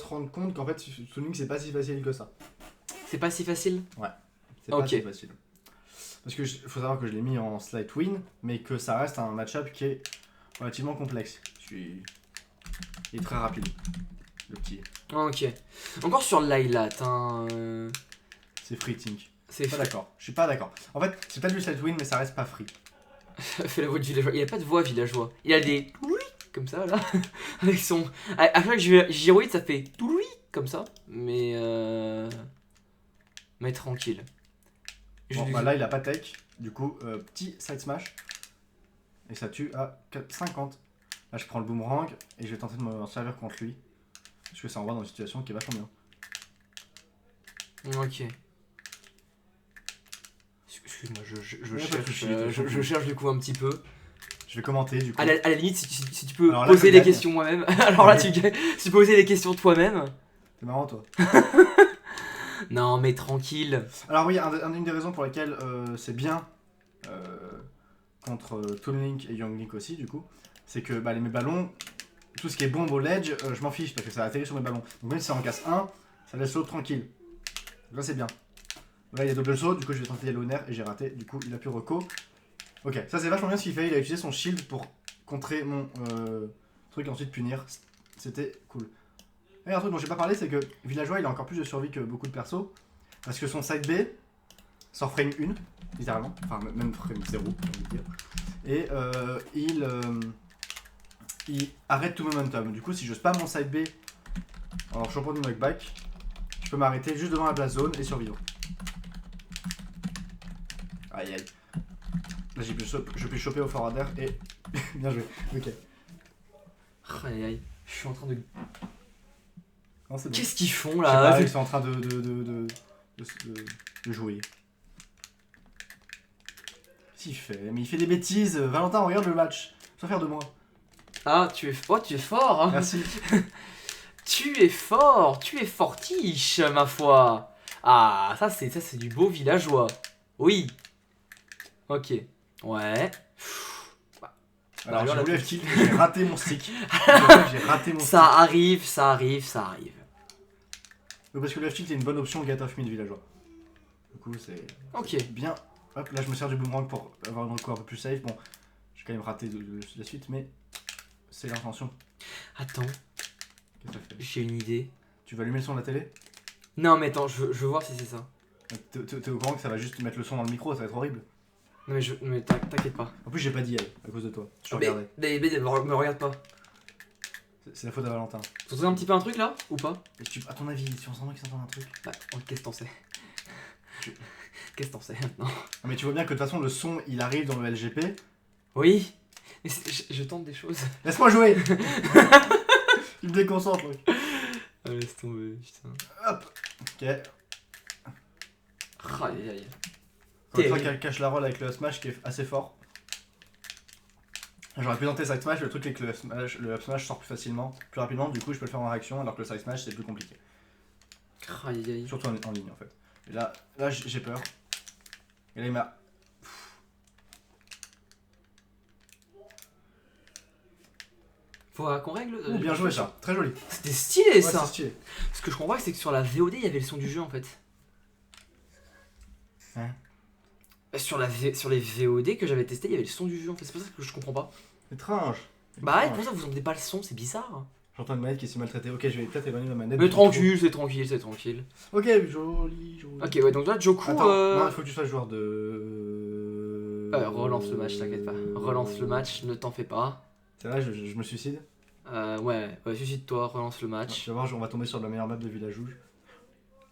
rendre compte qu'en fait, Toon Link, c'est pas si facile que ça. C'est pas si facile? Ouais, c'est pas si facile. Parce que faut savoir que je l'ai mis en slight win, mais que ça reste un match-up qui est relativement complexe. Il est très rapide, le petit. Ok. Encore sur Lylat, C'est free Tink. C'est pas d'accord. Je suis pas d'accord. En fait, c'est peut-être du slight win, mais ça reste pas free. Fait la voix de villageois. Il a pas de voix villageois. Il a des toulouis comme ça là. Avec son. À chaque fois que je girouille, ça fait toulouis comme ça. Mais tranquille. Bon, bah là, il a pas tech. Du coup, petit side smash. Et ça tue à 50. Là, je prends le boomerang et je vais tenter de me servir contre lui. Parce que ça envoie dans une situation qui est vachement bien. Ok. Excuse-moi, je cherche du coup un petit peu. Je vais commenter du coup. À la limite, si tu peux Alors là, poser les questions moi-même. Alors là, si tu peux poser les questions toi-même. C'est marrant, toi. Non, mais tranquille. Alors, oui, une des raisons pour lesquelles c'est bien contre Toon Link et Young Link aussi, du coup, c'est que mes ballons, tout ce qui est bombe au ledge, je m'en fiche parce que ça atterrit sur mes ballons. Donc, même si ça en casse un, ça laisse l'autre tranquille. Donc là, c'est bien. Là, il y a double saut, du coup, je vais tenter Yellow Nair et j'ai raté. Du coup, il a pu reco. Ok, ça c'est vachement bien ce qu'il fait. Il a utilisé son shield pour contrer mon truc et ensuite punir. C'était cool. Et un truc dont j'ai pas parlé, c'est que Villageois il a encore plus de survie que beaucoup de persos. Parce que son side B sort frame 1, littéralement. Enfin, même frame 0, j'ai envie de dire. Et il arrête tout momentum. Du coup, si je spam mon side B en champion de knockback, je peux m'arrêter juste devant la blast zone et survivre. Aïe aïe. Là, je peux choper au forwarder et. Bien joué. Ok. Aïe aïe. Je suis en train de. Non, c'est bon. Qu'est-ce qu'ils font Je sais là? pas, ils sont en train de jouer. Qu'est-ce qu'il fait? Mais il fait des bêtises. Valentin, regarde le match. Sois fier de moi. Ah, tu es fort, hein. Merci. Tu es fortiche, ma foi. Ah, ça c'est du beau villageois. Oui. Ok. Ouais. Alors, alors, j'ai voulu là, FT, j'ai raté mon stick. J'ai raté mon stick. Ça arrive. Donc, parce que le FT c'est une bonne option get off mid villageois. Du coup, c'est Ok. bien. Hop, là, je me sers du boomerang pour avoir une reco un peu plus safe. Bon, j'ai quand même raté la suite, mais c'est l'intention. Attends, Qu'est-ce que ça fait? j'ai une idée. Tu vas allumer le son de la télé? Non, mais attends, je veux voir si c'est ça. T'es au courant que ça va juste mettre le son dans le micro, ça va être horrible. Non, mais t'inquiète pas. En plus, j'ai pas dit elle, à cause de toi. Je te Mais regardais. me regarde pas. C'est la faute à Valentin. Tu entends un petit peu un truc là? Ou pas? À ton avis, tu entends qu'ils entendent un truc? Bah, qu'est-ce que t'en sais? Qu'est-ce que t'en sais maintenant? Mais tu vois bien que de toute façon, le son il arrive dans le LGP. Oui. Mais je tente des choses. Laisse-moi jouer. Il me déconcentre, mec. Ah, laisse tomber, putain. Hop. Ok. Aïe aïe. Encore une fois qu'elle cache la roll avec le smash qui est assez fort. J'aurais pu tenter side smash, le truc c'est que le up smash sort plus facilement, plus rapidement, du coup je peux le faire en réaction alors que le side smash c'est plus compliqué. Aïe aïe. Surtout en ligne en fait. Et là j'ai peur. Et là il m'a... Faut qu'on règle. bien joué ça, très joli. C'était stylé Ouais, ça. c'est stylé. Ce que je comprends pas, c'est que sur la VOD il y avait le son du jeu en fait. Hein? Sur les VOD que j'avais testé, il y avait le son du jeu en fait. C'est pas ça que je comprends pas. Étrange. Bah ouais, pour ça vous entendez pas le son, c'est bizarre. J'entends une manette qui s'est maltraitée. Ok, je vais peut-être éloigner ma manette. Mais tranquille, c'est tranquille. Ok, joli. Ok, ouais, donc là, Joku. Attends, non, il faut que tu sois joueur de. Relance le match, t'inquiète pas. Relance le match, ne t'en fais pas. C'est vrai, je me suicide. Ouais, suicide-toi, relance le match. Tu vas voir, on va tomber sur la meilleure map de Village Rouge.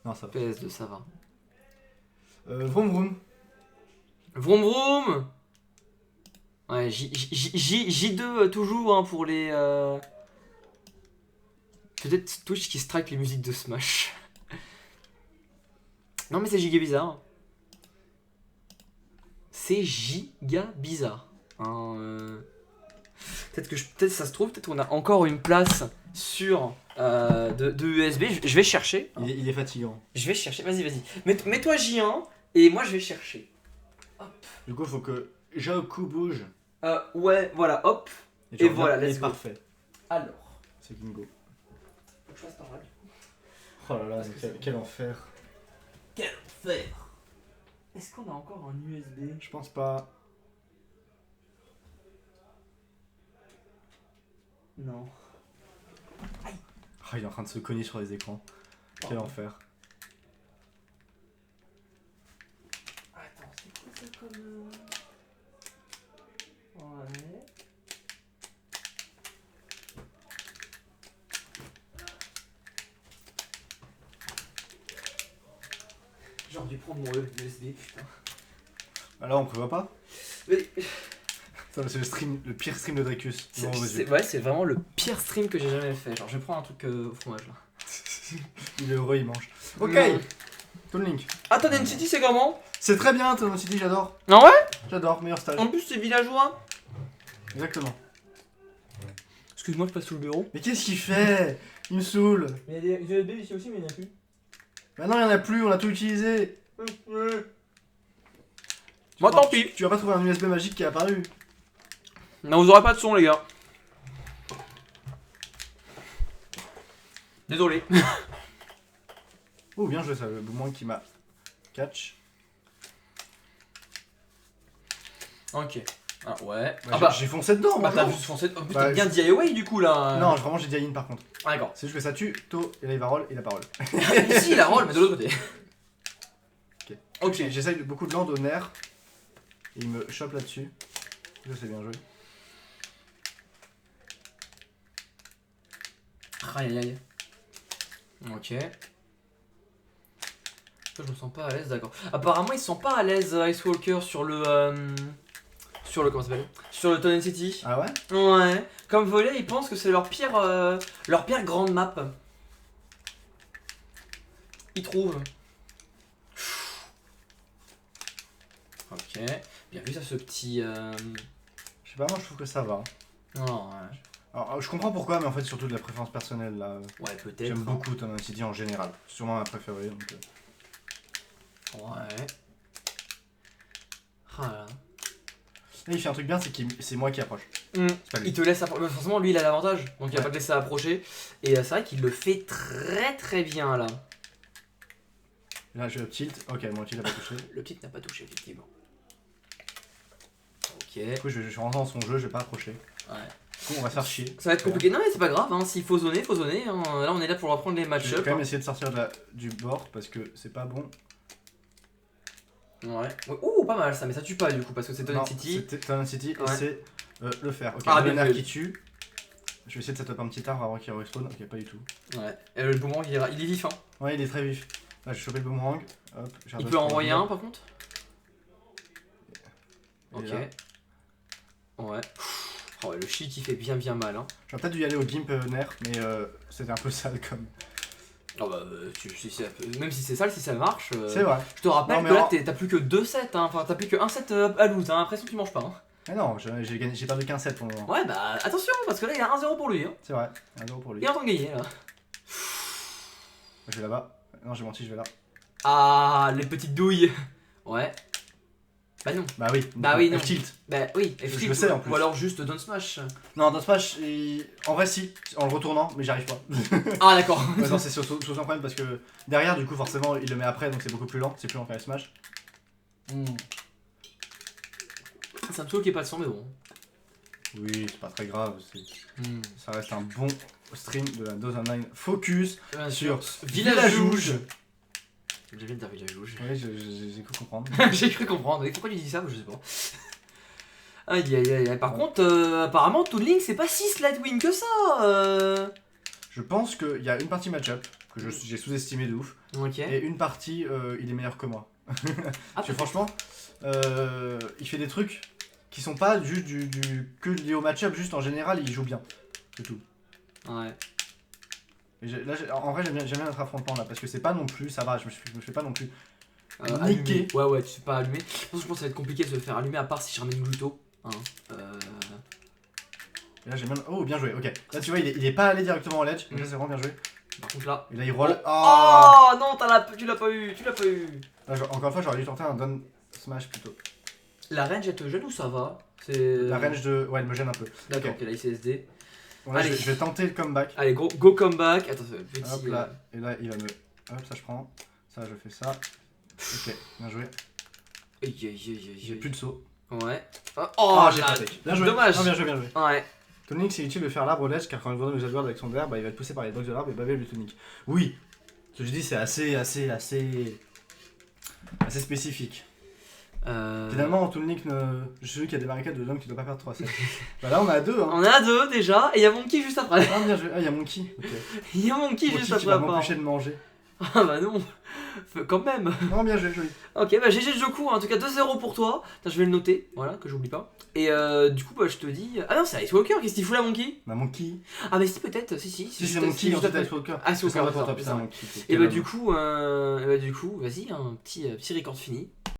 Non, ça va. PS2, ça va. Vroom vroom. Vroom vroom. Ouais, J2 toujours hein, pour les. Peut-être Twitch qui strike les musiques de Smash. Non, mais c'est giga bizarre. C'est giga bizarre. Hein, Peut-être ça se trouve, peut-être qu'on a encore une place sur de USB. Je vais chercher. Il est fatigant. Je vais chercher. Vas-y. Mets-toi J1 et moi je vais chercher. Hop. Du coup, il faut que Joku bouge. Ouais, voilà, hop. Et voilà, let's go. Parfait. Alors. C'est Kingo. Faut que je fasse par là. Oh là là, quel enfer. Quel enfer. Est-ce qu'on a encore un USB? Je pense pas. Non. Oh, il est en train de se cogner sur les écrans. Quel enfer. Attends, c'est quoi ça comme... Ouais... J'aurais dû prendre mon USB, putain. Ah là, on prévoit pas. Mais... C'est le pire stream de Dracus. Ouais, c'est vraiment le pire stream que j'ai jamais fait. Genre, je prends un truc au fromage là. Il est heureux, il mange. Ok. Non. Toon Link. Ah, Toon City, c'est comment? C'est très bien, Toon City, j'adore. Ah ouais? J'adore, meilleur stage. En plus, c'est villageois. Exactement. Excuse-moi, je passe sous le bureau. Mais qu'est-ce qu'il fait? Il me saoule. Mais il y a des USB ici aussi, mais il n'y en a plus. Bah non, il y en a plus, on a tout utilisé. Moi, tant pis. Tu vas pas trouver un USB magique qui est apparu. Non, vous aurez pas de son, les gars. Désolé. Oh, bien joué ça, le boomerang qui m'a catch. Ok. Ah ouais. J'ai foncé dedans, Bah, moi. t'as juste foncé. En plus, Bah, t'as bien DIY du coup là. Non, vraiment, j'ai dit in par contre. Ah, d'accord. C'est juste que ça tue, To, et là il va roll, et la parole. Ici, il la roll, mais de l'autre côté. Ok. Ok. J'essaye beaucoup de land au nerf. Et il me chope là-dessus. Je sais bien jouer. Aïe aïe aïe. Ok. Je me sens pas à l'aise, d'accord. Apparemment, ils sont pas à l'aise, Ice Walker, sur le. Comment ça s'appelle? Sur le Toon City. Ah ouais? Ouais. Comme volet, ils pensent que c'est leur pire grande map. Ils trouvent. Ok. Bien vu ça, ce petit. Je sais pas, moi je trouve que ça va. Non, ouais. Alors, je comprends pourquoi, mais en fait, surtout de la préférence personnelle là. Ouais, peut-être. J'aime beaucoup Toon City en général. C'est sûrement ma préférée. Donc, Ouais. Ah là. Là, il fait un truc bien, c'est que c'est moi qui approche. C'est pas lui. Il te laisse approcher. Forcément, lui, il a l'avantage. Donc, il va Ouais. pas te laisser approcher. Et c'est vrai qu'il le fait très très bien là. Là, je tilt. Ok, mon tilt a pas touché. Le petit n'a pas touché, effectivement. Ok. Du coup, je rentre dans son jeu, je vais pas approcher. Ouais. Du coup, on va se faire chier. Ça va être compliqué. Non, mais c'est pas grave. Hein. S'il faut zoner, faut zoner. Hein. Là, on est là pour reprendre les Je vais match-up. quand même essayer de sortir du bord parce que c'est pas bon. Ouais. Ouh, pas mal ça. Mais ça tue pas du coup parce que c'est Toon Non, City. c'était Toon City et Ouais. c'est le fer. Ok, Ah, le bien nerf vu. qui tue. Je vais essayer de setup un petit arbre avant qu'il respawn. Ok, pas du tout. Ouais. Et le boomerang, il est vif. Hein. Ouais, il est très vif. Là, j'ai chopé le boomerang. Hop, j'ai Il un peut envoyer un par contre. Il Ok. est là. Ouais. Oh, ouais, le shit il fait bien mal. Hein. J'aurais peut-être dû y aller au gimp nerf, mais c'était un peu sale comme. Oh bah, même si c'est sale, si ça marche. C'est vrai. Je te rappelle Non, mais que là en- t'as plus que 2 sets. Hein. Enfin, t'as plus que 1 set à loot. Hein. Après, ça, tu manges pas. Hein. Mais non, j'ai perdu qu'un set pour le moment. Ouais, bah attention parce que là il y a 1-0 pour lui. Hein. C'est vrai. 1-0 pour lui. Il est en train de gagner là. Je vais là-bas. Non, j'ai menti, je vais là. Ah, les petites douilles. Ouais. Bah non. Bah oui. Bah oui, non. F-tilt. Bah oui, Je le sais, en plus. Ou alors juste Don't Smash. Non, dans Smash, en vrai, si, en le retournant, mais j'arrive pas. Ah, d'accord. Ouais, non, c'est sous son problème parce que derrière, du coup, forcément, il le met après, donc c'est beaucoup plus lent. C'est plus lent qu'un Smash. C'est un truc qui est pas le son, mais bon. Oui, c'est pas très grave. Ça reste un bon stream de la Dose 9 Focus Bien sur Villagouge. J'ai bien de dire Villagouge. Oui, j'ai cru comprendre. J'ai cru comprendre. Et pourquoi tu dis ça? Je sais pas. Aïe aïe aïe. Par contre, apparemment, Toon Link c'est pas si Slightwing que ça. Je pense qu'il y a une partie match-up que j'ai sous-estimé de ouf. Ok. Et une partie, il est meilleur que moi. Parce que franchement, il fait des trucs qui sont pas juste que liés au match-up, juste en général, il joue bien. C'est tout. Ouais. Et en vrai, j'aime bien notre affrontement là, parce que c'est pas non plus, ça va, je me fais pas non plus. Allumé. Niqué. Ouais, tu sais pas allumer. Je pense que ça va être compliqué de se faire allumer à part si je ramène Gluto. Hein. Et là, j'ai bien. Oh, bien joué, ok. Là, tu vois, il est pas allé directement en ledge, donc là, c'est vraiment bien joué. Par contre là. Et là, il roll. Oh non, tu l'as pas eu. Là, encore une fois, j'aurais dû tenter un down smash plutôt. La range elle te gêne ou ça va? C'est. La range de. Ouais, elle me gêne un peu. D'accord, Ok. ok, là il CSD. Bon, là, Allez. je vais tenter le comeback. Allez, go comeback. Attends, petit. Hop là, et là, il va me Hop, ça je prends. Ça, je fais ça. Ok, bien joué. J'ai plus de saut. Ouais. J'ai là, pas tech. Bien joué. dommage. Non, bien joué, bien joué. Ouais. Tonic, c'est utile de faire l'arbre ledge car quand le vendeur nous adverse avec son verre, bah, il va être poussé par les blocs de l'arbre et baver le tonic. Oui, ce que je dis, c'est assez spécifique. Finalement, en Tonic, je suis celui qui a des barricades de l'homme qui doit pas perdre 3 sets. Bah là, on a 2. Hein. On a 2 déjà, et il y a Monkey juste après. Ah, bien joué. Ah, il y a Monkey. Ok. Il y a Monkey Monkey juste qui après. va m'empêcher de manger. Ah bah non, quand même. Non, bien joué, joli. Ok, bah GG Joku, en tout cas 2-0 pour toi. Attends, je vais le noter, voilà, que j'oublie pas. Et du coup, bah je te dis. Ah non, c'est Ice Walker, qu'est-ce qu'il fout là, Monkey? Bah, Monkey. Ah, mais si, peut-être, si. Si, c'est Monkey, en fait, Ice Walker. Ah, c'est Walker, pour toi, putain. putain, Monkey. Et bah du coup, vas-y, un petit record fini.